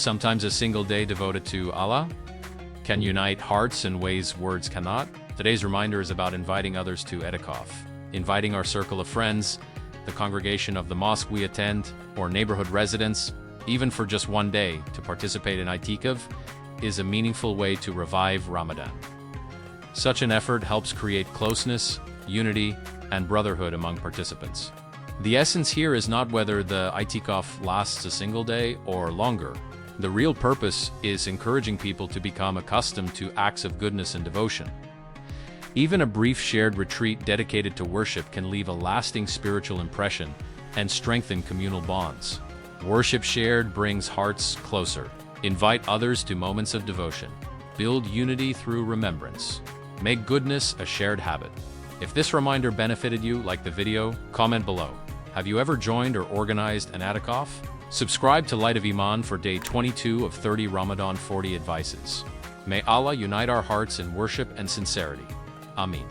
Sometimes a single day devoted to Allah can unite hearts in ways words cannot. Today's reminder is about inviting others to Iţikāf. Inviting our circle of friends, the congregation of the mosque we attend, or neighborhood residents, even for just one day, to participate in Iţtikāf is a meaningful way to revive Ramadan. Such an effort helps create closeness, unity, and brotherhood among participants. The essence here is not whether the Iţtikāf lasts a single day or longer. The real purpose is encouraging people to become accustomed to acts of goodness and devotion. Even a brief shared retreat dedicated to worship can leave a lasting spiritual impression and strengthen communal bonds. Worship shared brings hearts closer. Invite others to moments of devotion. Build unity through remembrance. Make goodness a shared habit. If this reminder benefited you, like the video, comment below. Have you ever joined or organized an Iţikāf? Subscribe to Light of Iman for day 22 of 30 Ramadan 40 advices. May Allah unite our hearts in worship and sincerity. Āmīn.